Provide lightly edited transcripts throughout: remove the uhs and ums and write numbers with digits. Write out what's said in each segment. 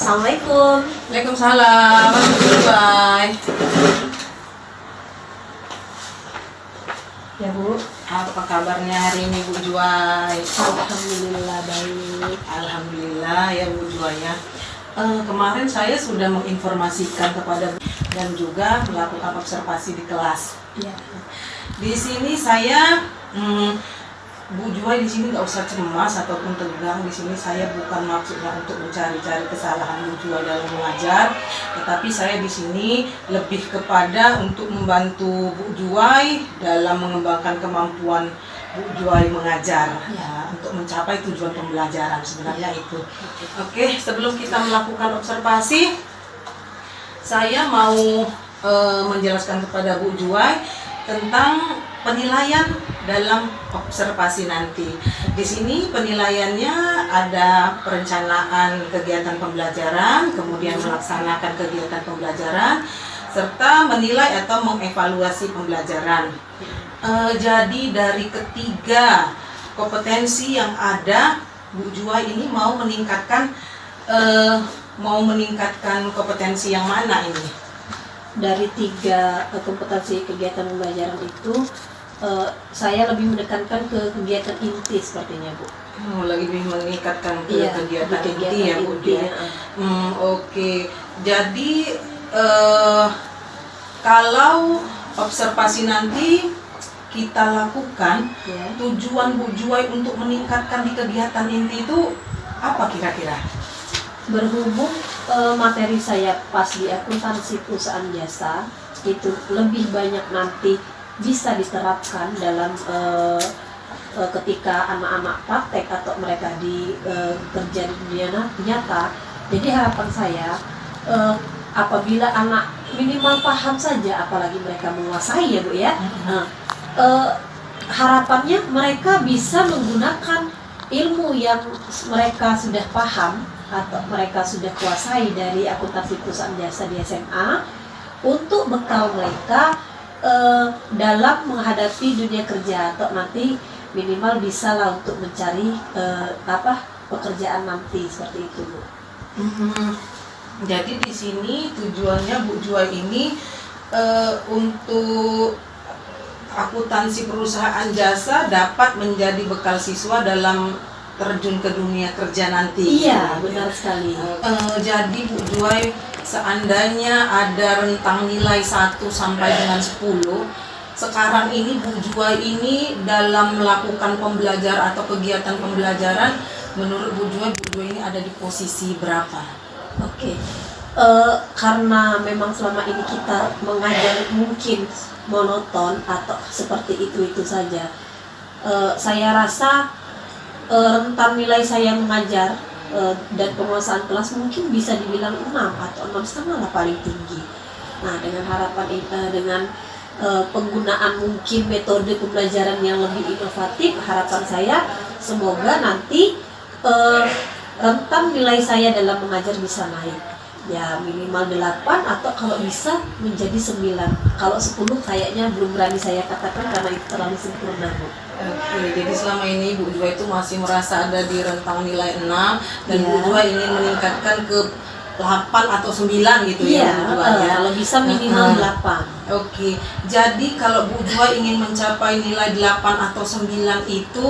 Assalamualaikum. Waalaikumsalam. Bye. Ya Bu. Apa kabarnya hari ini Bu Juwai? Alhamdulillah baik. Alhamdulillah ya Bu Juwai ya. Kemarin saya sudah menginformasikan kepada Bu dan juga melakukan observasi di kelas. Iya. Di sini saya Bu Juwai di sini nggak usah cemas ataupun tegang. Di sini saya bukan maksudnya untuk mencari-cari kesalahan Bu Juwai dalam mengajar, tetapi saya di sini lebih kepada untuk membantu Bu Juwai dalam mengembangkan kemampuan Bu Juwai mengajar, ya, untuk mencapai tujuan pembelajaran sebenarnya itu. Oke, sebelum kita melakukan observasi, saya mau menjelaskan kepada Bu Juwai tentang penilaian dalam observasi nanti. Di sini penilaiannya ada perencanaan kegiatan pembelajaran, kemudian melaksanakan kegiatan pembelajaran, serta menilai atau mengevaluasi pembelajaran. Jadi dari ketiga kompetensi yang ada, Bu Juwai ini mau meningkatkan kompetensi yang mana ini? Dari tiga kompetensi kegiatan pembelajaran itu, saya lebih menekankan ke kegiatan inti sepertinya Bu. Lebih meningkatkan ke kegiatan inti ya Bu inti, ya. Oke. Jadi kalau observasi nanti kita lakukan, tujuan Bu Juwai untuk meningkatkan di kegiatan inti itu apa kira-kira? Berhubung materi saya pas di akuntansi perusahaan jasa itu lebih banyak nanti bisa diterapkan dalam ketika anak-anak praktek atau mereka di kerja di dunia nyata. Jadi harapan saya apabila anak minimal paham saja, apalagi mereka menguasai ya Bu ya, harapannya mereka bisa menggunakan ilmu yang mereka sudah paham atau mereka sudah kuasai dari akuntansi perusahaan jasa di SMA untuk bekal mereka dalam menghadapi dunia kerja atau nanti minimal bisa lah untuk mencari pekerjaan nanti seperti itu Bu. Jadi di sini tujuannya Bu Juwai ini untuk akuntansi perusahaan jasa dapat menjadi bekal siswa dalam terjun ke dunia kerja nanti. Iya, benar sekali. Jadi Bu Juwai, seandainya ada rentang nilai 1 sampai dengan 10, sekarang ini Bu Juwai ini dalam melakukan pembelajaran atau kegiatan pembelajaran, menurut Bu Juwai ini ada di posisi berapa? Oke. Karena memang selama ini kita mengajar mungkin monoton atau seperti itu saja. Saya rasa rentan nilai saya mengajar dan penguasaan kelas mungkin bisa dibilang 6 atau 6,5 lah paling tinggi. Nah, dengan harapan dengan penggunaan mungkin metode pembelajaran yang lebih inovatif, harapan saya semoga nanti rentan nilai saya dalam mengajar bisa naik. Ya minimal 8 atau kalau bisa menjadi 9. Kalau 10 kayaknya belum berani saya katakan karena itu terlalu sempurna Bu. Oke, jadi selama ini Bu Juwai itu masih merasa ada di rentang nilai 6 dan Bu Juwai ingin meningkatkan ke 8 atau 9 gitu ya Bu Juwai ya. Kalau bisa minimal 8. Oke, jadi kalau Bu Juwai ingin mencapai nilai 8 atau 9 itu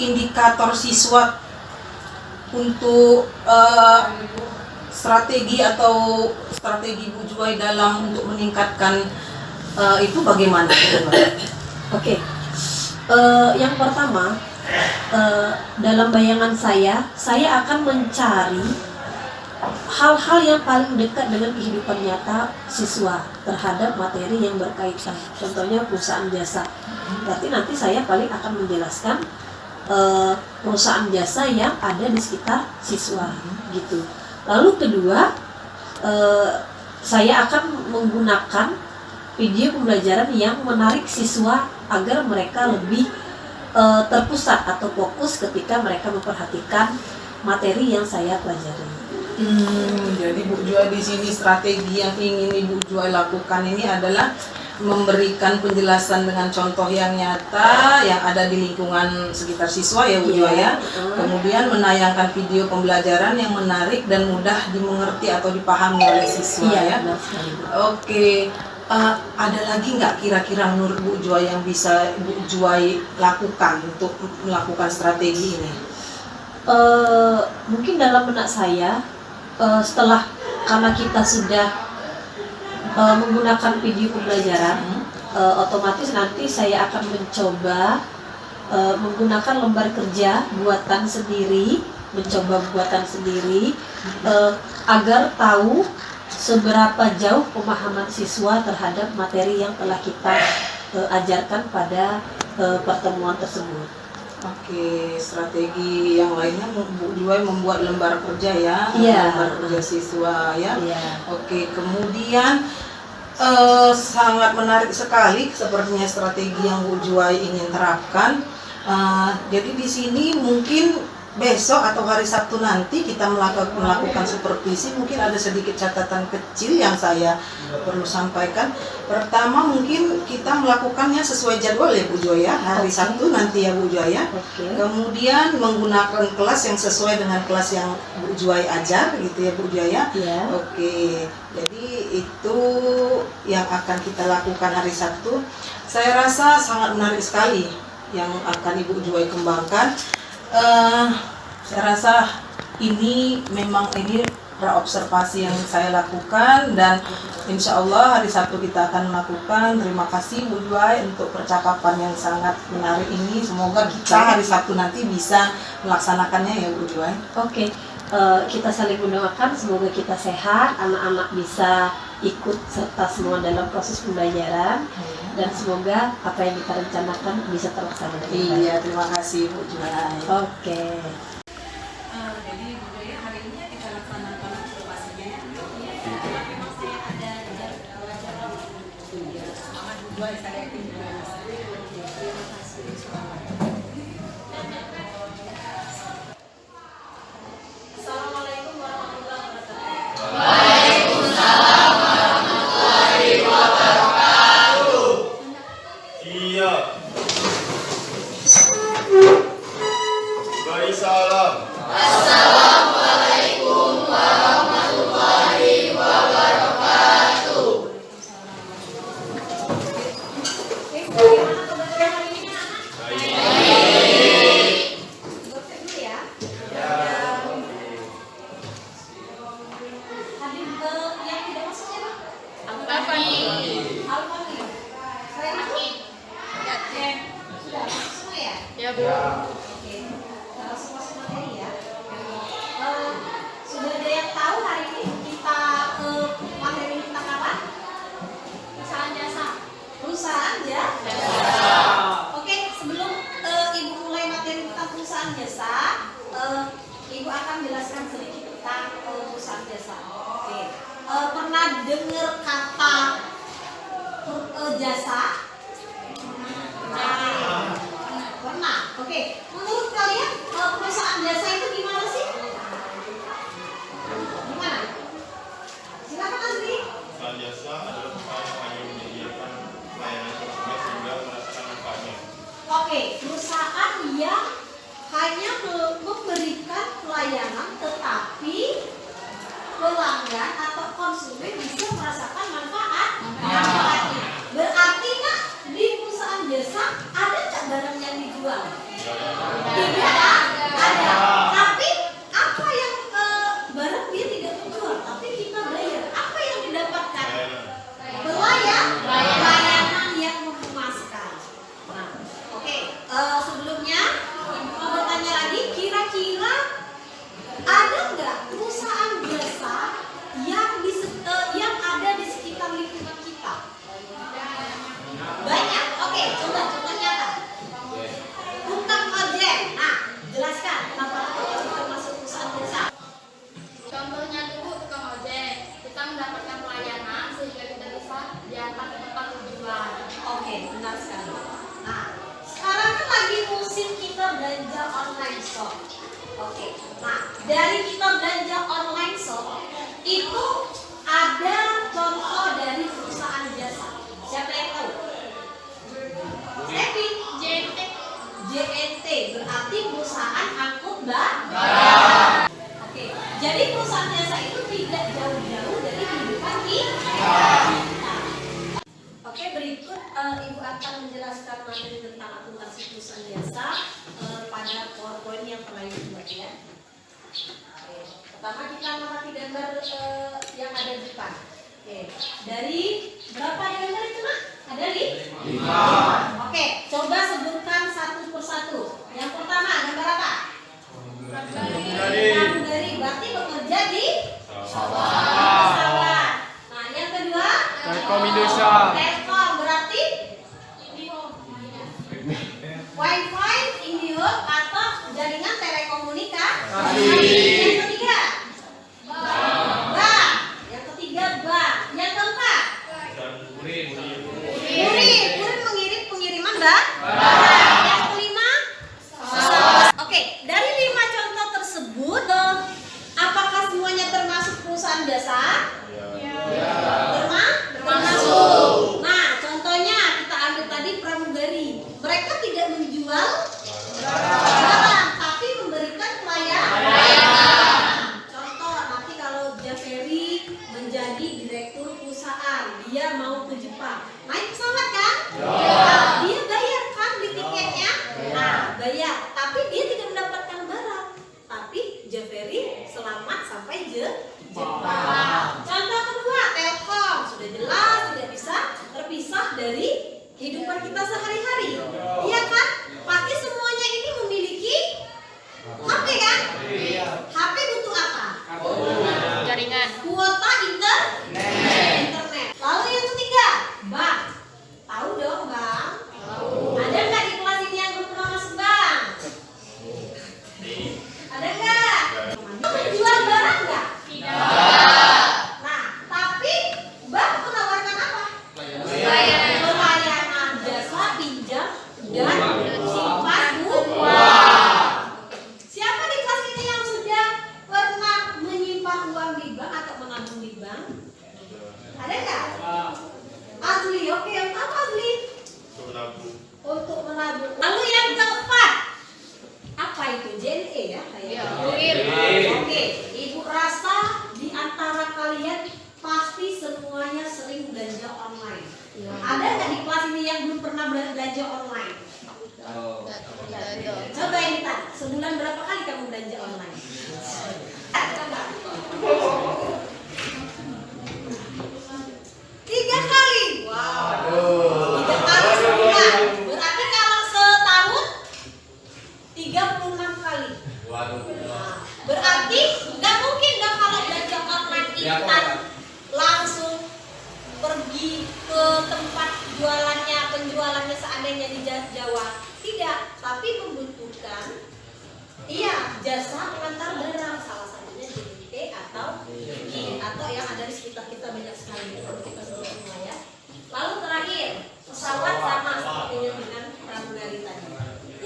indikator siswa untuk strategi Bu Juwai dalam untuk meningkatkan itu bagaimana? Oke. Yang pertama, dalam bayangan saya akan mencari hal-hal yang paling dekat dengan kehidupan nyata siswa terhadap materi yang berkaitan. Contohnya perusahaan jasa. Berarti nanti saya paling akan menjelaskan perusahaan jasa yang ada di sekitar siswa gitu. Lalu kedua, saya akan menggunakan video pembelajaran yang menarik siswa agar mereka lebih terpusat atau fokus ketika mereka memperhatikan materi yang saya pelajari. Jadi Bu Juwai di sini strategi yang ingin Ibu Juwai lakukan ini adalah memberikan penjelasan dengan contoh yang nyata yang ada di lingkungan sekitar siswa ya Bu Jua ya. Kemudian menayangkan video pembelajaran yang menarik dan mudah dimengerti atau dipahami oleh siswa ya. benar sekali, Bu. Oke, ada lagi nggak kira-kira menurut Bu Jua yang bisa Bu Jua lakukan untuk melakukan strategi ini? Mungkin dalam benak saya, setelah karena kita sudah menggunakan video pembelajaran, otomatis nanti saya akan mencoba menggunakan lembar kerja buatan sendiri, agar tahu seberapa jauh pemahaman siswa terhadap materi yang telah kita ajarkan pada pertemuan tersebut. Oke, strategi yang lainnya Bu Jua membuat lembar kerja ya, Iya. lembar kerja siswa ya. Iya. Oke, kemudian sangat menarik sekali sepertinya strategi yang Bu Jua ingin terapkan. Jadi di sini mungkin besok atau hari Sabtu nanti kita melakukan supervisi. Mungkin ada sedikit catatan kecil yang saya perlu sampaikan. Pertama, mungkin kita melakukannya sesuai jadwal ya Bu Jua ya, hari Sabtu nanti ya Bu Jua ya. Oke. Kemudian menggunakan kelas yang sesuai dengan kelas yang Bu Jua ajar gitu ya Bu Jua ya. Iya. Oke, jadi itu yang akan kita lakukan hari Sabtu. Saya rasa sangat menarik sekali yang akan Ibu Jua kembangkan. Saya rasa ini memang observasi yang saya lakukan, dan insya Allah hari Sabtu kita akan melakukan. Terima kasih Bu Jua untuk percakapan yang sangat menarik ini. Semoga kita hari Sabtu nanti bisa melaksanakannya ya Bu Jua. Oke, kita saling mendoakan semoga kita sehat, anak-anak bisa ikut serta semua dalam proses pembelajaran, dan semoga apa yang kita rencanakan bisa terlaksana dengan baik. Iya, terima kasih Bu Jua. Oke. Jadi Bu Jua, hari ini kita laksanakan observasinya. Memang saya ada Selamat Bu Jua, saya yakin Bu Jua bisa. Terima kasih. Assalamualaikum warahmatullahi wabarakatuh. Iya. Beri salam. Bagaimana kabarnya hari ini anak? Dokter dulu ya. Hadir yang tidak masuk siapa? Al-Fani. Saya masuk? Oke. Sudah masuk semua ya? Ya, Bu. Oke. Kita langsung masuk materi ya. Sudah ada yang tahu hari ini kita materi tentang apa? Perusahaan jasa. Perusahaan jasa. Oke, sebelum Ibu mulai materi tentang perusahaan jasa, Ibu akan jelaskan sedikit tentang perusahaan jasa. Oke. Pernah dengar kata jasa? Pernah. Oke. Menurut kalian perusahaan jasa itu gimana sih? Gimana? Silakan Azri. Perusahaan jasa adalah perusahaan yang hanya menyediakan layanan konsumen sehingga merasakan manfaatnya. Oke, perusahaan yang hanya memberikan pelayanan tetapi pelanggan atau konsumen bisa merasakan manfaatnya. Berarti nak di perusahaan jasa ada nggak barang yang dijual? Tidak ada. Jadi perusahaan jasa itu tidak jauh-jauh dari kehidupan kita. Oke, berikut Ibu akan menjelaskan materi tentang akuntansi perusahaan jasa pada PowerPoint yang telah Ibu buat ya. Oke. Pertama kita amati gambar yang ada di depan. Oke, dari berapa gambar itu Mak? Ada 5. Oke, coba sebutkan satu persatu. Yang pertama gambar apa? Pramugari, berarti bekerja di pesawat. Nah, yang kedua Telkom Indonesia. Telkom, berarti Wi-Fi, IndiHome atau jaringan telekomunikasi. Yang ketiga bank. Yang ketiga bank. Yang keempat kurir mengirim pengiriman barang. Yang kelima Oke, dari 5 contoh tersebut, apakah semuanya termasuk perusahaan jasa? Termasuk. Nah, contohnya kita ambil tadi pramugari. Mereka tidak menjual barang, tapi memberikan pelayanan. Contoh, nanti kalau Jaferi menjadi direktur perusahaan, dia mau ke Jepang, naik pesawat kan? Dia bayar kan di tiketnya? Nah, bayar, tapi dia tidak mendapatkan barang. Tapi Jaferi selamat sampai Jepang. Contoh kedua, Telkom. Sudah jelas tidak bisa terpisah dari kehidupan kita sehari-hari. Iya kan? Pasti semuanya ini memiliki HP kan? HP butuh apa? Jaringan. Kuota internet. Lalu yang ketiga, bank. Tahu dong bank? Ada nggak di kelas ini yang belum pernah masuk bank? Ada nggak? Jual barang nggak? Nah, tapi bank menawarkan apa? Pelayanan jasa pinjam dan simpan uang. Siapa di kelas ini yang sudah pernah menyimpan uang di bank atau menabung di bank? Ada nggak? Azli, oke, yang apa Azli? Untuk menabung. Lalu yang keempat, apa itu? JNE ya? Oke, Ibu rasa di antara kalian pasti semuanya sering belanja online. Ada nggak di kelas ini yang belum pernah belanja online? Coba ini tadi, sebulan berapa kali kamu belanja online? Coba. 3 kali. Wow. 3 kali sebulan. Berarti kalau setahun 36 kali. Nah, berarti nggak mungkin dong kalau belanja online instan langsung pergi ke tempat penjualannya seandainya di Jawa. Tidak, tapi membutuhkan jasa pengantar barang, salah satunya JNE atau yang ada di sekitar kita banyak sekali kita sebut semua ya. Lalu terakhir, pesawat sama sepertinya dengan pramugari tadi.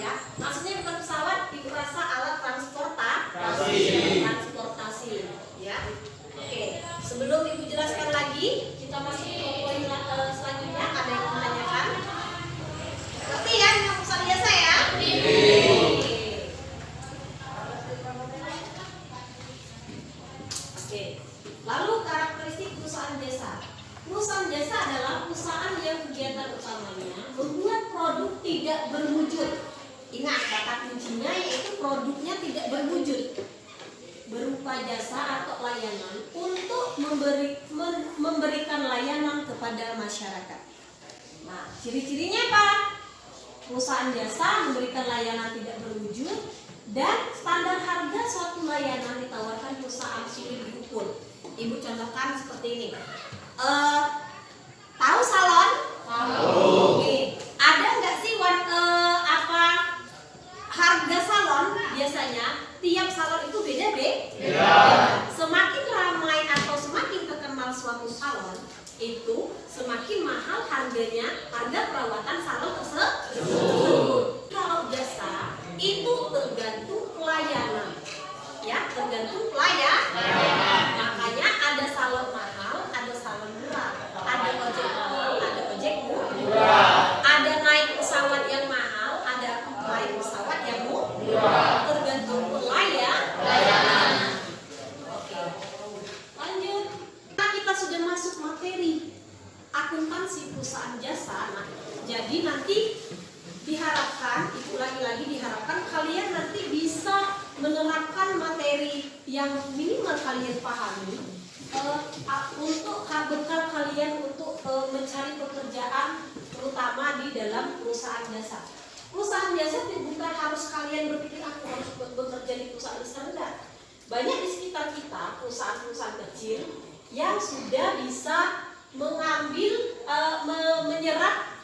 Ya, maksudnya bukan pesawat, Ibu rasa alat transportasi. Ya. Oke, sebelum Ibu jelaskan lagi, kita masuk ke poin selanjutnya. Ada yang menanyakan? Berarti ya, yang perusahaan jasa ya? Oke. Lalu karakteristik perusahaan jasa. Perusahaan jasa adalah perusahaan yang kegiatan utamanya membuat produk tidak berwujud. Ingat, kata kuncinya yaitu produknya tidak berwujud, berupa jasa atau layanan untuk memberikan layanan kepada masyarakat. Nah, ciri-cirinya apa? Perusahaan jasa memberikan layanan tidak berwujud dan standar harga suatu layanan ditawarkan perusahaan sulit diukur. Ibu contohkan seperti ini. Tahu salon? Tahu. Oke. Ada nggak sih harga salon biasanya tiap salon itu beda-beda. Semakin ramai atau semakin terkenal suatu salon, itu semakin mahal harganya, harga perawatan salon tersebut. Kalau jasa itu tergantung pelayanan, ya, tergantung pelayanan. Makanya ada salon mahal, ada salon murah, ada ojek yang minimal kalian pahami untuk bekal kalian untuk mencari pekerjaan, terutama di dalam perusahaan jasa. Perusahaan jasa bukan harus kalian berpikir aku harus bekerja di perusahaan besar, enggak. Banyak di sekitar kita perusahaan-perusahaan kecil yang sudah bisa mengambil menyerap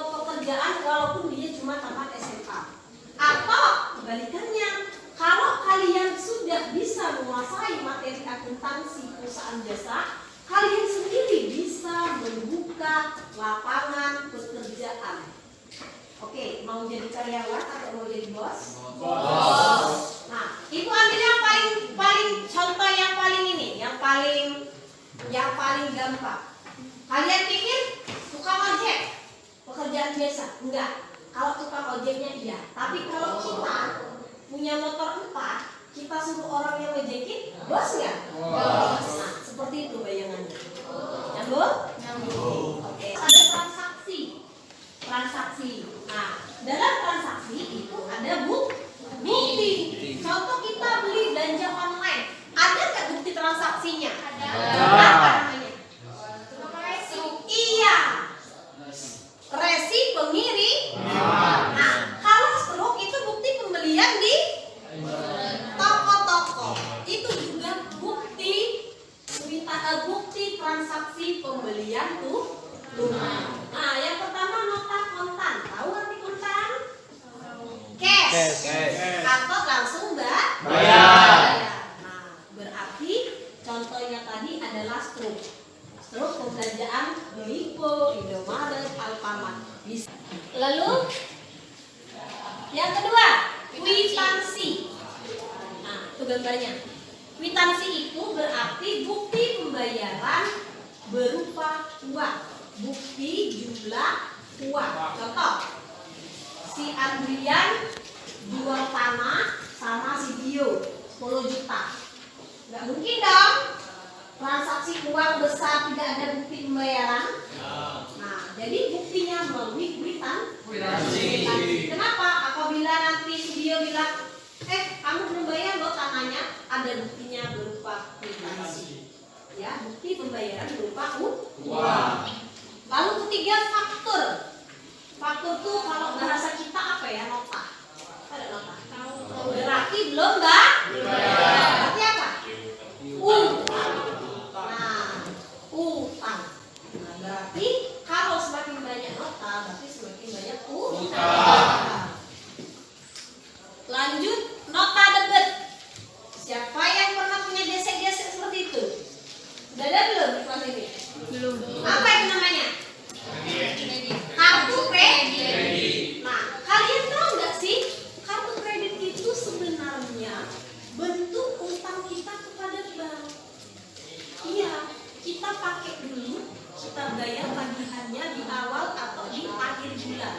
pekerjaan walaupun dia cuma tamat SMA. Atau kebalikannya, kalau kalian sudah bisa menguasai materi akuntansi perusahaan jasa, kalian sendiri bisa membuka lapangan pekerjaan. Oke, mau jadi karyawan atau mau jadi bos? Bos. Nah, ibu ambil yang paling contoh yang paling ini, yang paling gampang. Kalian pikir tukang ojek pekerjaan biasa? Enggak. Kalau tukang ojeknya iya, tapi kalau kita punya motor 4, kita suruh orang yang ngejekin, bos nggak? Bos. Nah, seperti itu bayangannya. Nyambung? Nyambung. Oke. Ada transaksi. Nah, dalam transaksi itu ada bukti. Contoh kita beli belanja online, ada nggak bukti transaksinya? Ada. Apa namanya? Iya. Resi pengirim. Nah, kalau stroke itu bukti pembelian di toko-toko. Itu juga bukti transaksi pembelian tunai. Nah, yang pertama nota kontan. Tahu arti kontan? Cash. Atau langsung bayar. Nah, berarti contohnya tadi adalah stroke. Stroke pembelanjaan Lipo, Indomaret, Alfamart. Lalu yang kedua, kwitansi. Nah, itu gambarnya. Kwitansi itu berarti bukti pembayaran berupa uang, bukti jumlah uang. Contoh, si Adrian jual tanah sama si Dio 10 juta. Nggak mungkin dong transaksi uang besar tidak ada bukti pembayaran. Nah, jadi buktinya melalui kwitansi. Kenapa? Apabila nanti si Dio bilang, kamu belum bayar loh tanahnya, ada buktinya berupa kwitansi. Ya, bukti pembayaran berupa uang. Lalu ketiga, faktur. Faktur tuh kalau bahasa kita apa ya? Nota. Ada nota. Berarti belum bayar. Berarti apa? Utang. Nah, utang. Nah, berarti kalau semakin banyak nota, berarti semakin banyak utang. Lanjut, nota debit. Siapa yang pernah punya gesek-gesek seperti itu? Sudah ada belum di kelas ini? Belum. Apa itu namanya? Kartu kredit. Nah, kalian tahu nggak sih, kartu kredit itu sebenarnya bentuk utang kita kepada bank. Iya, kita pakai dulu, kita bayar tagihannya di awal atau di akhir bulan.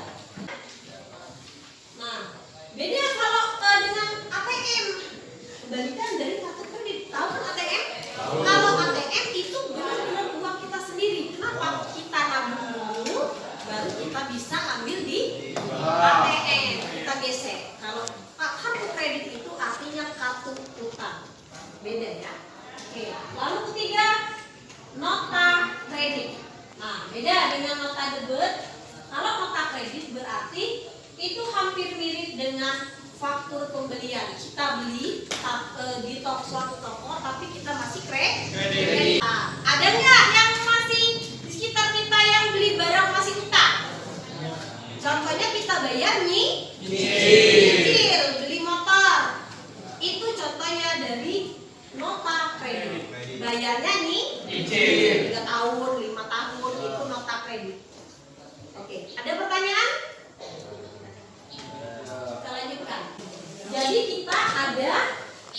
Nah, beda kalau dengan ATM. Kebalikan dari kartu kredit. Tahu kan ATM? Kalau ATM itu benar-benar uang kita sendiri. Kenapa? Kita nabung dulu, baru kita bisa ambil di ATM. Kita gesek. Kalau kartu kredit itu artinya kartu utang. Beda ya. Oke. Lalu ketiga, nota kredit. Nah, beda dengan nota debit. Kalau nota kredit berarti itu hampir mirip dengan faktur pembelian. Kita beli di suatu toko, tapi kita masih kredit. Nah, ada nggak yang masih di sekitar kita yang beli barang masih utang? Contohnya kita bayar nyicil, beli motor. Itu contohnya dari nota kredit. Bayarnya nyicil 3 tahun, 5 tahun, itu nota kredit. Oke, ada pertanyaan? Kita lanjutkan. Jadi kita ada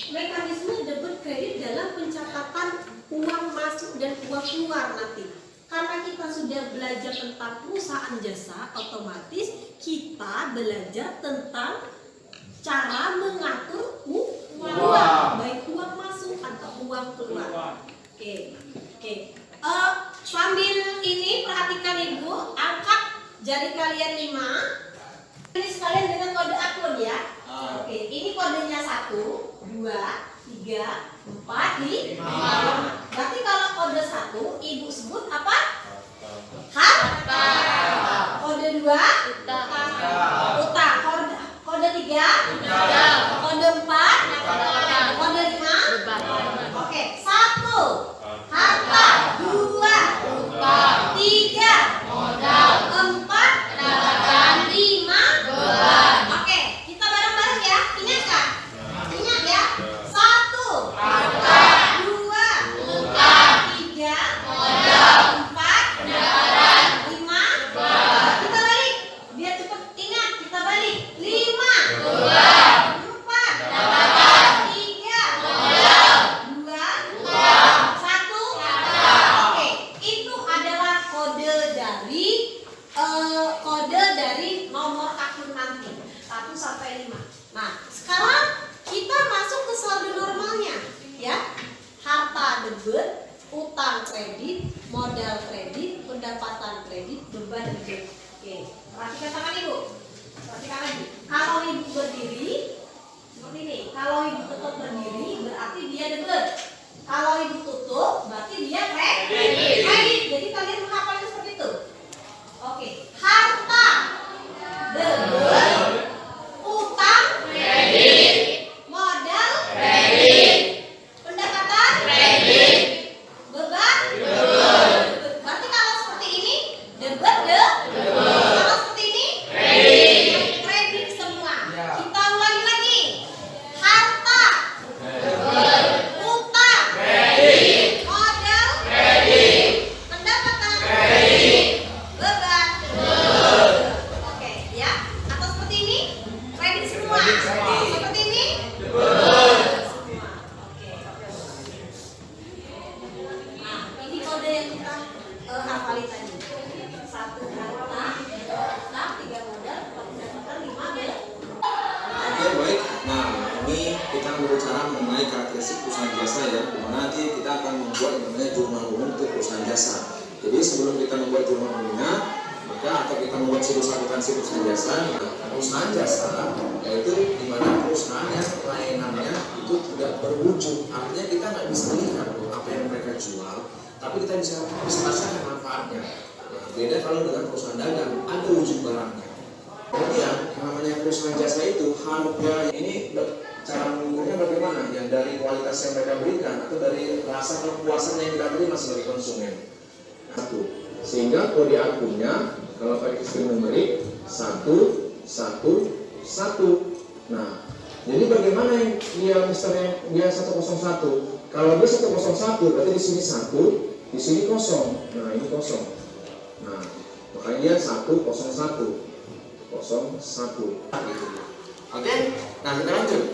mekanisme debit kredit dalam pencatatan uang masuk dan uang keluar nanti. Karena kita sudah belajar tentang perusahaan jasa, otomatis kita belajar tentang cara mengatur uang, baik uang masuk atau uang keluar. Oke. Sambil ini perhatikan ibu, angkat jari kalian 5. Ini sekalian dengan kode akun ya. Oke, ini kodenya 1, 2, 3, 3, 4, 5. Berarti kalau kode 1 ibu sebut apa? Harta. Kode 2 utang. Kode 3 kode 4 kode 5. Oke, 1 harta, 2 utang, 3 modal, 4 pendapatan, 5 beban. Oke, kita bareng-bareng ya. Ingat kan? Ingat ya. 1 harta, 2 utang, 3 modal, 4 pendapatan, 5 beban. Kita balik biar cepet ingat. Kita balik. 5 beban, 4 pendapatan, 3 modal, 2 utang, 1 harta. Oke, itu adalah kode dari nomor akun nanti 1 sampai 5. Nah, sekarang kita masuk ke saldo normalnya ya. Harta debit, utang kredit, modal kredit, pendapatan kredit, beban debit. Oke, perhatikan tangan ibu. Perhatikan lagi. Kalau ibu berdiri seperti ini. Kalau ibu tetap berdiri berarti dia debit. Kalau ibu tutup berarti dia kredit. Jadi kalian menghafalnya seperti itu. Oke, harta debit, utang kredit, modal kredit, pendapatan kredit, beban debit. Berarti kalau seperti ini debit. Kalau seperti ini kredit semua. Kita ulangi lagi. Harta debit, utang kredit, modal kredit, pendapatan kredit, beban. Oke ya. Atau seperti ini kredit semua. Seperti ini semua. Oke. Nah, ini kode yang kita hafalin tadi. 1 harta, 2 utang, 3 modal, 4 pendapatan, 5 beban. Oke, baik. Nah, ini kita berbicara mengenai karakteristik perusahaan jasa ya. Dimana nanti kita akan membuat yang namanya jurnal umum untuk perusahaan jasa. Jadi sebelum kita membuat jurnal umumnya, maka atau kita membuat situs akuntansi perusahaan jasa, perusahaan jasa yaitu dimana perusahaan yang pelayanannya itu tidak berwujud. Artinya kita nggak bisa lihat apa yang mereka jual, tapi kita bisa rasakan manfaatnya. Nah, beda kalau dengan perusahaan dagang, ada wujud barangnya. Kemudian yang namanya perusahaan jasa itu harga ini cara mengukurnya bagaimana? Yang dari kualitas yang mereka berikan atau dari rasa kepuasan yang kita terima sebagai konsumen. Satu, sehingga kode akunnya kalau pakai sistem numerik 111. Nah, jadi bagaimana yang dia misalnya dia 101? Kalau dia 101 berarti di sini 1, di sini kosong. Nah, ini kosong. Nah, makanya dia 101. 01 gitu. Oke, nah kita lanjut.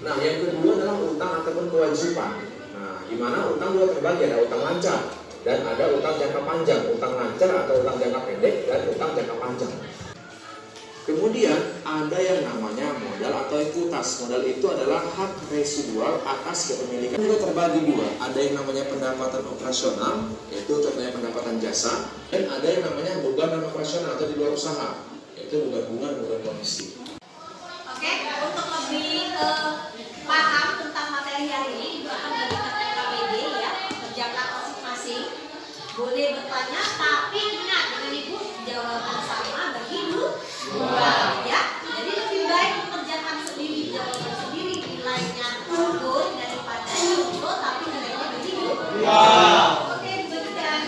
Nah, yang kedua adalah utang ataupun kewajiban. Nah, di mana utang dua terbagi, ada utang lancar dan ada utang jangka panjang. Utang lancar atau utang jangka pendek dan utang jangka panjang. Kemudian ada yang namanya modal atau ekuitas. Modal itu adalah hak residual atas kepemilikan. Juga terbagi dua. Ada yang namanya pendapatan operasional, yaitu contohnya pendapatan jasa, dan ada yang namanya beban non operasional atau di luar usaha, yaitu beban bunga, beban komisi. Oke, untuk lebih paham tentang materi hari ini, Ibu akan berikan KPD ya, kerjakan masing-masing. Boleh bertanya, tapi ingat dengan Ibu jawaban sama bagi dua ya. Jadi lebih baik mengerjakan sendiri, jawaban sendiri, nilainya turun daripada contoh tapi nilainya bagi dua. Oke, dibagikan.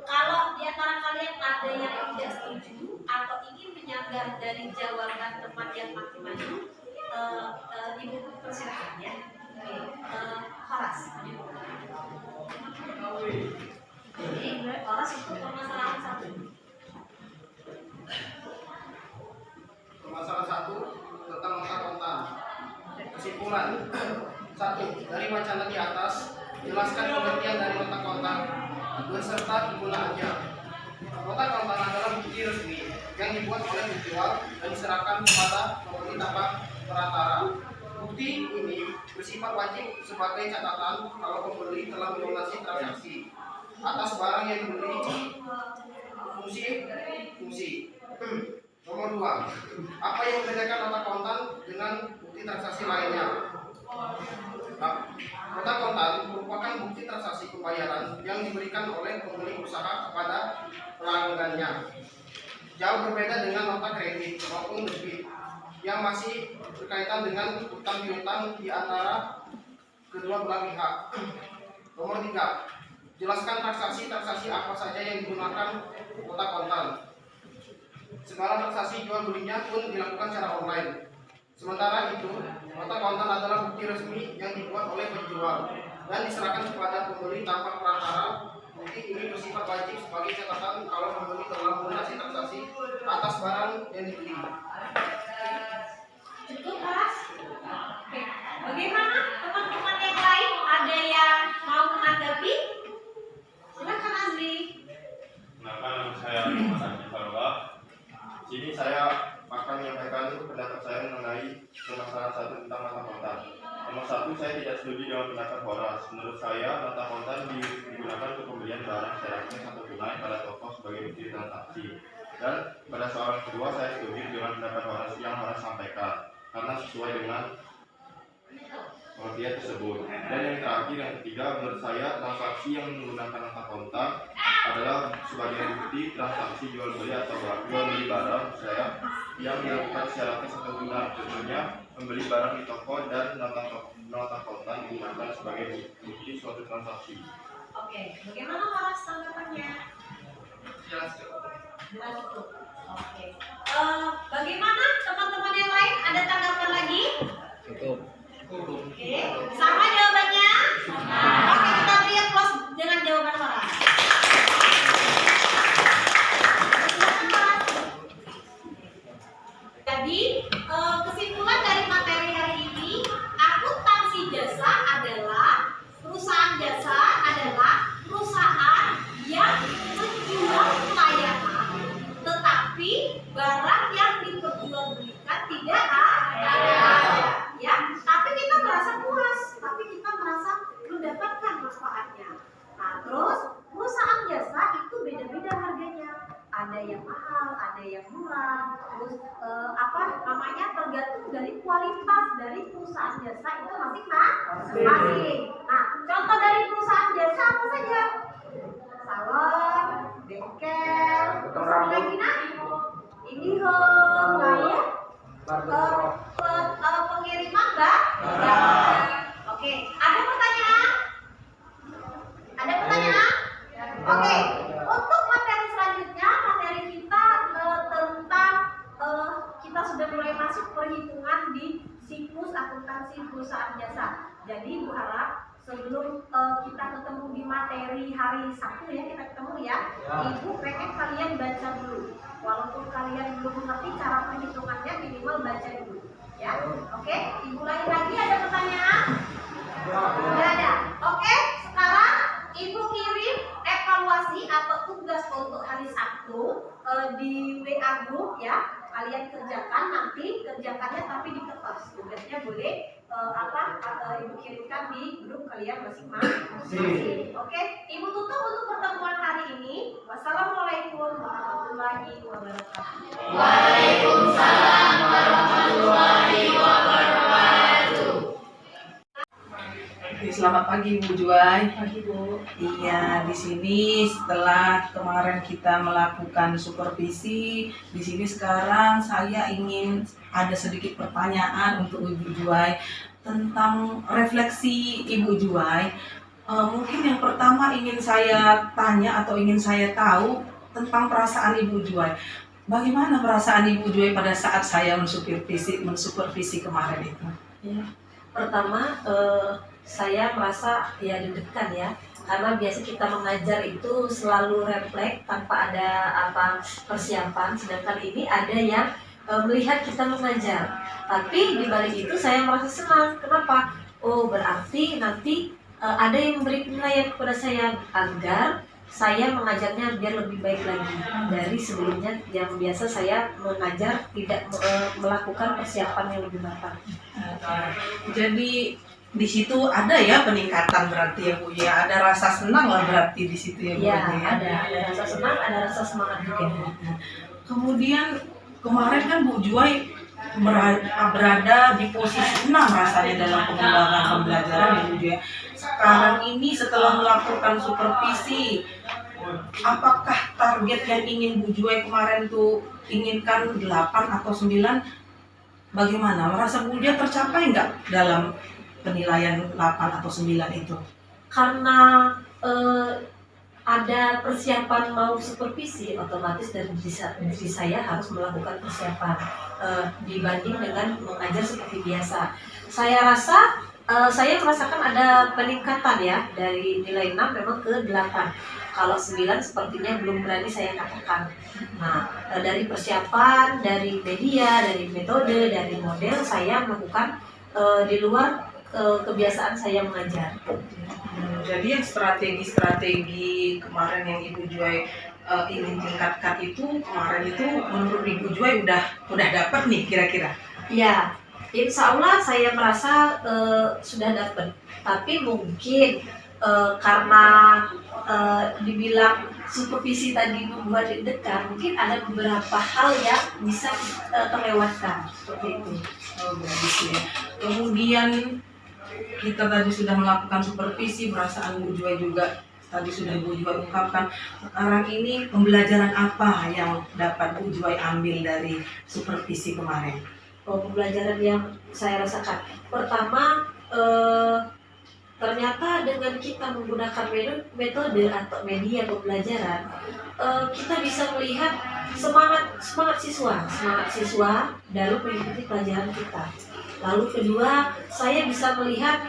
kalau di antara kalian ada yang tidak setuju atau ingin menyanggah dari jawaban teman yang makin maju, Ibu persilakan ya. Horas. Horas untuk permasalahan 1. Permasalahan 1 tentang nota kontan. Kesimpulan 1. Dari wacana di atas, jelaskan pengertian dari nota kontan beserta penggunaannya. Nota kontan adalah bukti resmi yang dibuat oleh penjual dan diserahkan kepada pembeli tanpa perantara. Bukti ini bersifat wajib sebagai catatan kalau pembeli telah melunasi transaksi atas barang yang dibeli. Fungsi. Nomor 2. Apa yang membedakan nota kontan dengan bukti transaksi lainnya? Nota kontan merupakan bukti transaksi pembayaran yang diberikan oleh pemilik usaha kepada pelanggannya. Jauh berbeda dengan nota kredit maupun debit yang masih berkaitan dengan utang piutang di antara kedua belah pihak. Nomor 3. Jelaskan transaksi-transaksi apa saja yang digunakan nota kontan. Segala transaksi jual belinya pun dilakukan secara online. Sementara itu, nota kontan adalah bukti resmi yang dibuat oleh penjual dan diserahkan kepada pembeli tanpa perantara. Bukti ini bersifat wajib sebagai catatan kalau pembeli telah melunasi transaksi atas barang yang dibeli. Cukup, Horas? Oke. Bagaimana teman-teman yang lain? Ada yang mau menanggapi? Silakan Azri. Nama saya Muhammad Andi Farwa. Sini saya akan menyampaikan pendapat saya mengenai permasalahan 1 tentang nota kontan. Nomor 1, saya tidak setuju dengan pendapat Horas. Menurut saya, nota kontan digunakan untuk pembelian barang secara cash atau tunai pada toko sebagai bukti transaksi. Dan pada soal kedua, saya setuju dengan pendapat Horas yang Horas sampaikan, karena sesuai dengan pengertian tersebut. Dan yang terakhir, yang ketiga, menurut saya transaksi yang menggunakan nota kontan adalah sebagai bukti transaksi jual beli atau jual beli barang saya yang dilakukan secara cash atau tunai. Contohnya membeli barang di toko dan nota kontan digunakan sebagai bukti suatu transaksi. Oke, bagaimana Horas tanggapannya? Jelas. Jelas itu. Oke. Bagaimana teman-teman yang lain? Ada tanggapan lagi? Cukup. Oke, sama jawabannya? Oke, kita beri applause dengan jawaban Horas. Jadi, kesimpulan dari materi hari ini, akuntansi jasa adalah perusahaan yang menjual pelayanan, tetapi barang yang diperjualbelikan tidak ada. Ya, tapi kita merasa puas, tapi kita merasa mendapatkan manfaatnya. Nah, terus perusahaan jasa itu beda-beda harganya. Ada yang mahal, ada yang murah. Terus tergantung dari kualitas dari perusahaan jasa itu masing-masing. Nah, contoh dari perusahaan jasa apa saja? Salon, bengkel, terus apa lagi IndiHome, lalu pengiriman barang. Oke, ada pertanyaan? Ada pertanyaan? Oke, untuk materi selanjutnya, materi kita tentang kita sudah mulai masuk perhitungan di siklus akuntansi perusahaan jasa. Jadi Bu harap sebelum kita ketemu di materi hari Sabtu ya, kita ketemu ya. Ibu pengen kalian baca dulu. Walaupun kalian belum mengerti cara perhitungannya, minimal baca dulu. Ya, oke. Ibu lain lagi ada pertanyaan? Tidak ada. Oke, sekarang Ibu kirim evaluasi atau tugas untuk hari Sabtu di WA group ya. Kalian kerjakannya tapi di kertas. Tugasnya boleh Ibu kirimkan di grup kalian masing-masing. Oke, Ibu tutup untuk pertemuan hari ini. Wassalamualaikum warahmatullahi wabarakatuh. Waalaikumsalam warahmatullahi wabarakatuh. Selamat pagi Bu Juwai. Pagi Bu. Iya, di sini setelah kemarin kita melakukan supervisi, di sini sekarang saya ingin ada sedikit pertanyaan untuk Ibu Juwai tentang refleksi Ibu Juwai. Mungkin yang pertama ingin saya tanya atau ingin saya tahu tentang perasaan Ibu Juwai. Bagaimana perasaan Ibu Juwai pada saat saya mensupervisi kemarin itu? Ya. Pertama, saya merasa ya deg-degan ya, karena biasa kita mengajar itu selalu refleks tanpa ada apa persiapan, sedangkan ini ada yang melihat kita mengajar. Tapi di balik itu saya merasa senang. Kenapa? Oh, berarti nanti ada yang memberi penilaian kepada saya agar saya mengajarnya biar lebih baik lagi dari sebelumnya yang biasa saya mengajar tidak melakukan persiapan yang lebih matang. Jadi di situ ada ya peningkatan berarti ya Bu ya, ada rasa senang lah berarti di situ ya Bu Ya, ya. ada rasa senang, ada rasa semangat juga. Kemudian kemarin kan Bu Juwai berada di posisi 6 rasanya dalam pengembangan pembelajaran ya Bu Juwai. Sekarang ini setelah melakukan supervisi, apakah target yang ingin Bu Juwai kemarin tuh inginkan 8 atau 9? Bagaimana? Merasa Bu Juwai tercapai nggak dalam penilaian 8 atau 9 itu? Karena ada persiapan mau supervisi, otomatis dari diri saya harus melakukan persiapan dibanding dengan mengajar seperti biasa. Saya rasa saya merasakan ada peningkatan ya, dari nilai 6 memang ke 8. Kalau 9 sepertinya belum berani saya katakan. Nah, dari persiapan, dari media, dari metode, dari model saya melakukan di luar kebiasaan saya mengajar. Jadi yang strategi-strategi kemarin yang Ibu Juwai ingin tingkatkan itu kemarin itu menurut Ibu Juwai udah dapat nih kira-kira? Ya, insya Allah saya merasa sudah dapat. Tapi mungkin karena dibilang supervisi tadi membuat deg-degan, mungkin ada beberapa hal yang bisa terlewatkan seperti itu. Oh begitu ya. Kemudian kita tadi sudah melakukan supervisi, perasaan Bu Juwai juga tadi sudah Bu Juwai ungkapkan. Sekarang ini pembelajaran apa yang dapat Bu Juwai ambil dari supervisi kemarin? Pembelajaran yang saya rasakan, pertama ternyata dengan kita menggunakan metode atau media pembelajaran, kita bisa melihat semangat siswa dalam mengikuti pelajaran kita. Lalu kedua, saya bisa melihat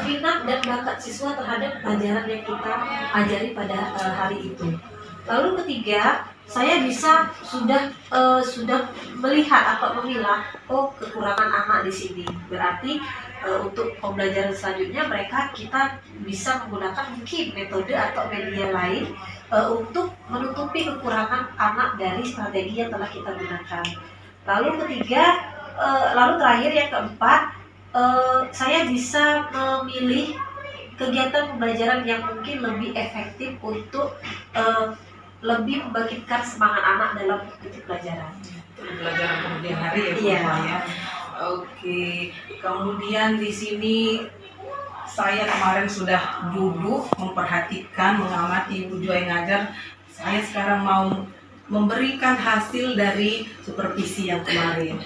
minat dan bakat siswa terhadap pelajaran yang kita ajari pada hari itu. Lalu ketiga, saya bisa sudah melihat atau memilah, oh kekurangan anak di sini. Berarti untuk pembelajaran selanjutnya kita bisa menggunakan mungkin metode atau media lain untuk menutupi kekurangan anak dari strategi yang telah kita gunakan. Lalu terakhir yang keempat, saya bisa memilih kegiatan pembelajaran yang mungkin lebih efektif untuk lebih membangkitkan semangat anak dalam mengikuti pelajaran. Pelajaran kemudian hari ya Bu Iya. ya. Oke, kemudian di sini saya kemarin sudah duduk memperhatikan, mengamati Bu Juwai ngajar. Saya sekarang mau memberikan hasil dari supervisi yang kemarin.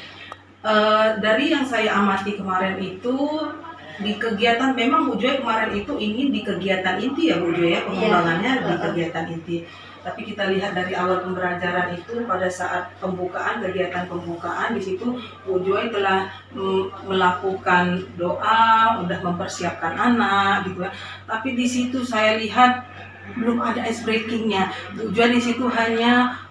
Dari yang saya amati kemarin itu di kegiatan, memang Bu Juwai kemarin itu ingin di kegiatan inti ya Bu Juwai ya, pengembangannya di kegiatan inti. Tapi kita lihat dari awal pembelajaran itu pada saat kegiatan pembukaan di situ Bu Juwai telah melakukan doa, udah mempersiapkan anak gitu ya. Tapi di situ saya lihat belum ada ice breakingnya. Bu Juwai di situ hanya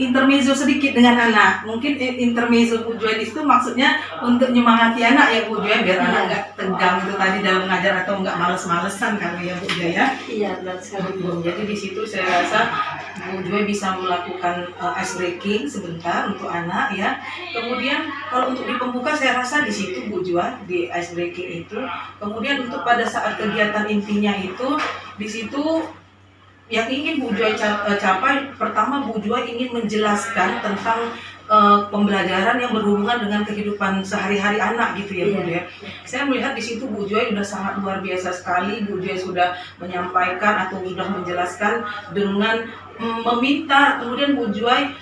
intermezzo sedikit dengan anak. Mungkin intermezzo Bu Juwai di situ maksudnya untuk nyemangati anak ya Bu Juwai, biar anak nggak tegang itu tadi dalam mengajar atau nggak males-malesan kali ya Bu Juwai ya. Iya, benar sekali. Jadi di situ saya rasa Bu Juwai bisa melakukan ice breaking sebentar untuk anak ya. Kemudian kalau untuk di pembuka saya rasa di situ Bu Juwai di ice breaking itu. Kemudian untuk pada saat kegiatan intinya itu di situ yang ingin Bu Juwai capai, pertama Bu Juwai ingin menjelaskan tentang pembelajaran yang berhubungan dengan kehidupan sehari-hari anak gitu ya Bu Juwai. Saya melihat di situ Bu Juwai sudah sangat luar biasa sekali. Bu Juwai sudah menyampaikan atau sudah menjelaskan dengan meminta, kemudian Bu Juwai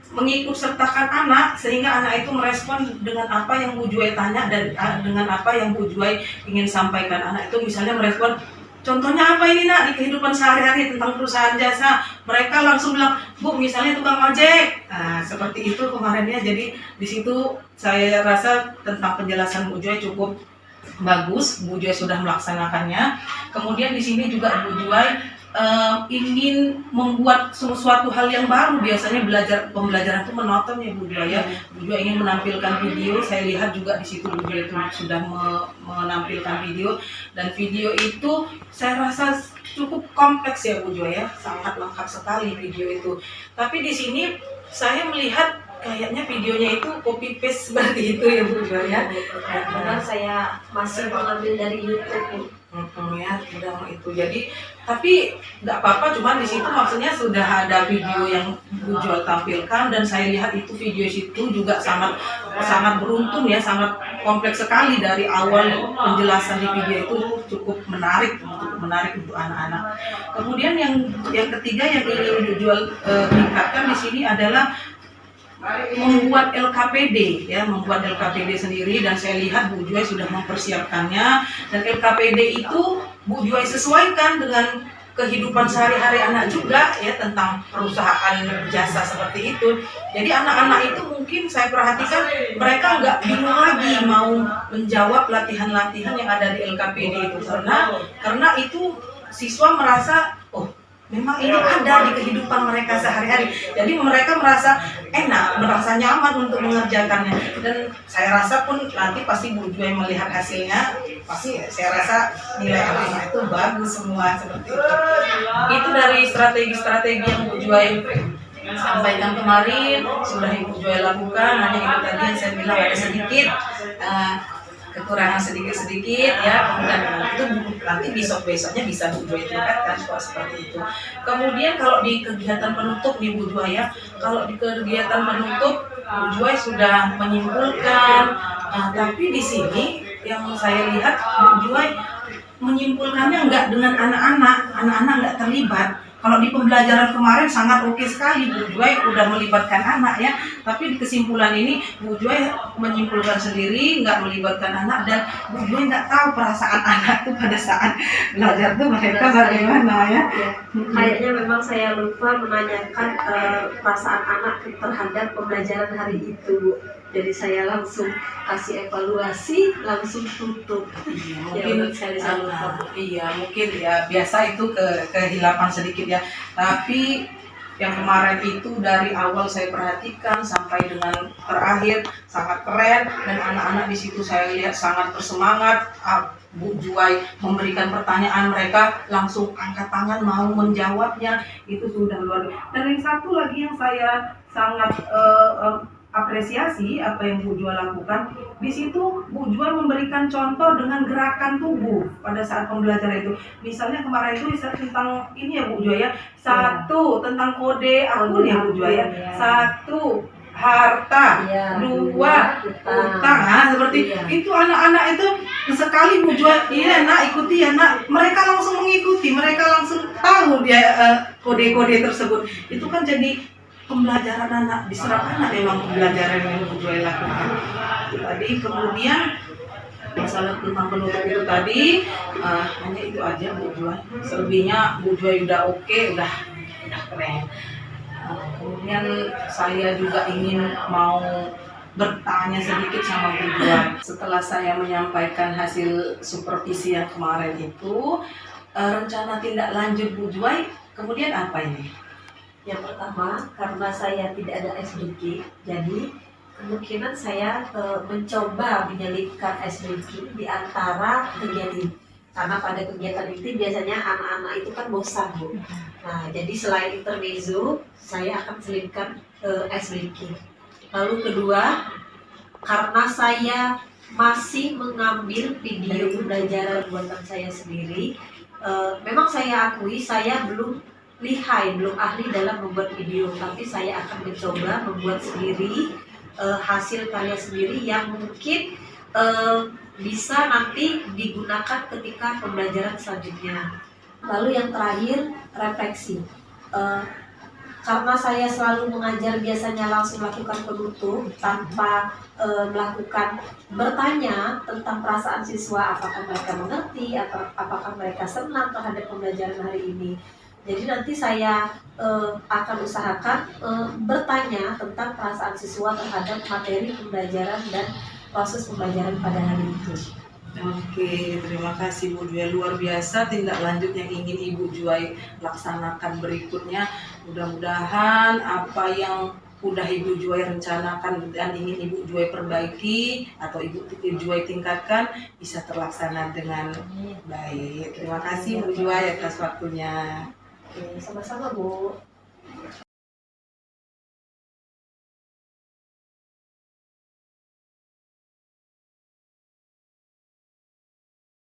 mengikut sertakan anak sehingga anak itu merespon dengan apa yang Bu Juwai tanya dan dengan apa yang Bu Juwai ingin sampaikan. Anak itu misalnya merespon, contohnya apa ini nak di kehidupan sehari-hari tentang perusahaan jasa, mereka langsung bilang, Bu misalnya tukang ojek. Nah seperti itu kemarinnya. Jadi di situ saya rasa tentang penjelasan Bu Juwai cukup bagus. Bu Juwai sudah melaksanakannya. Kemudian di sini juga Bu Juwai ingin membuat sesuatu hal yang baru. Biasanya pembelajaran itu menonton ya Bu Juwai ya. Bu Juwai ingin menampilkan video. Saya lihat juga di situ Bu Juwai itu sudah menampilkan video, dan video itu saya rasa cukup kompleks ya Bu Juwai ya, sangat lengkap sekali video itu. Tapi di sini saya melihat kayaknya videonya itu copy paste seperti itu ya Bu Juwai ya. Karena saya masih mengambil dari YouTube. Ya udah itu. Jadi tapi nggak apa-apa, cuman di situ maksudnya sudah ada video yang Bu Juwai tampilkan, dan saya lihat itu video situ juga sangat beruntun ya, sangat kompleks sekali. Dari awal penjelasan di video itu cukup menarik untuk anak-anak. Kemudian yang ketiga yang ingin Bu Juwai tingkatkan di sini adalah membuat LKPD ya, membuat LKPD sendiri, dan saya lihat Bu Juwai sudah mempersiapkannya, dan LKPD itu Bu Juwai sesuaikan dengan kehidupan sehari-hari anak juga ya, tentang perusahaan jasa seperti itu. Jadi anak-anak itu mungkin saya perhatikan mereka nggak bingung lagi mau menjawab latihan-latihan yang ada di LKPD itu, karena itu siswa merasa memang ini ada di kehidupan mereka sehari-hari. Jadi mereka merasa enak, merasa nyaman untuk mengerjakannya. Dan saya rasa pun nanti pasti Bu Juwai melihat hasilnya, pasti saya rasa nilai anak itu bagus semua seperti itu. Itu dari strategi-strategi yang Bu Juwai sampaikan kemarin, sudah Ibu Juwai lakukan. Hanya itu tadi yang saya bilang ada sedikit kekurangan sedikit ya, kemudian itu nanti besoknya bisa Bu Juwai tingkatkan seperti itu. Kemudian kalau di kegiatan penutup nih Bu Juwai ya, kalau di kegiatan penutup Bu Juwai sudah menyimpulkan, tapi di sini yang saya lihat Bu Juwai menyimpulkannya nggak dengan anak-anak nggak terlibat. Kalau di pembelajaran kemarin sangat oke sekali, Bu Juwai udah melibatkan anak ya. Tapi di kesimpulan ini Bu Juwai menyimpulkan sendiri, nggak melibatkan anak, dan Bu Juwai nggak tahu perasaan anak tuh pada saat belajar tuh mereka bagaimana ya. Kayaknya memang saya lupa menanyakan perasaan anak terhadap pembelajaran hari itu. Jadi saya langsung kasih evaluasi, langsung tutup. Mungkin mungkin ya biasa itu kehilapan sedikit ya. Tapi yang kemarin itu dari awal saya perhatikan sampai dengan terakhir sangat keren, dan anak-anak di situ saya lihat sangat bersemangat. Bu Juwai memberikan pertanyaan, mereka langsung angkat tangan mau menjawabnya, itu sudah luar biasa. Dan yang satu lagi yang saya sangat apresiasi apa yang Bu Juwai lakukan. Di situ Bu Juwai memberikan contoh dengan gerakan tubuh pada saat pembelajaran itu. Misalnya kemarin itu tentang ini ya Bu Juwai ya. Satu, tentang kode akun ya Bu Juwai ya. Satu, harta. Dua, utang. Seperti itu anak-anak itu sekali Bu Juwai, iya nak ikuti ya nak. Mereka langsung mengikuti, mereka langsung tahu dia kode-kode tersebut. Itu kan jadi pembelajaran anak, diserap anak memang pembelajaran yang Bu Juwai lakukan. Tadi kemudian masalah tentang penutup itu tadi hanya itu aja Bu Juwai. Selebihnya Bu Juwai udah oke, udah keren. Kemudian saya juga ingin mau bertanya sedikit sama Bu Juwai. Setelah saya menyampaikan hasil supervisi yang kemarin itu, rencana tindak lanjut Bu Juwai kemudian apa ini? Yang pertama, karena saya tidak ada SBK, jadi kemungkinan saya mencoba menyelipkan SBK di antara kegiatan. Karena pada kegiatan itu biasanya anak-anak itu kan bosan Bu. Nah, jadi selain intermezzo, saya akan selipkan SBK. Lalu kedua, karena saya masih mengambil video pembelajaran buatan saya sendiri, memang saya akui saya belum lihai, belum ahli dalam membuat video, tapi saya akan mencoba membuat sendiri hasil karya sendiri yang mungkin bisa nanti digunakan ketika pembelajaran selanjutnya. Lalu yang terakhir, refleksi. karena saya selalu mengajar biasanya langsung melakukan penutup tanpa melakukan bertanya tentang perasaan siswa, apakah mereka mengerti atau apakah mereka senang terhadap pembelajaran hari ini. Jadi nanti saya akan usahakan bertanya tentang perasaan siswa terhadap materi pembelajaran dan proses pembelajaran pada hari itu. Oke, terima kasih Bu Juwai, luar biasa tindak lanjut yang ingin Ibu Juwai laksanakan berikutnya. Mudah-mudahan apa yang udah Ibu Juwai rencanakan dan ingin Ibu Juwai perbaiki atau Ibu Juwai tingkatkan bisa terlaksana dengan baik. Terima kasih Bu Juwai atas waktunya. Oke, sama-sama Bu.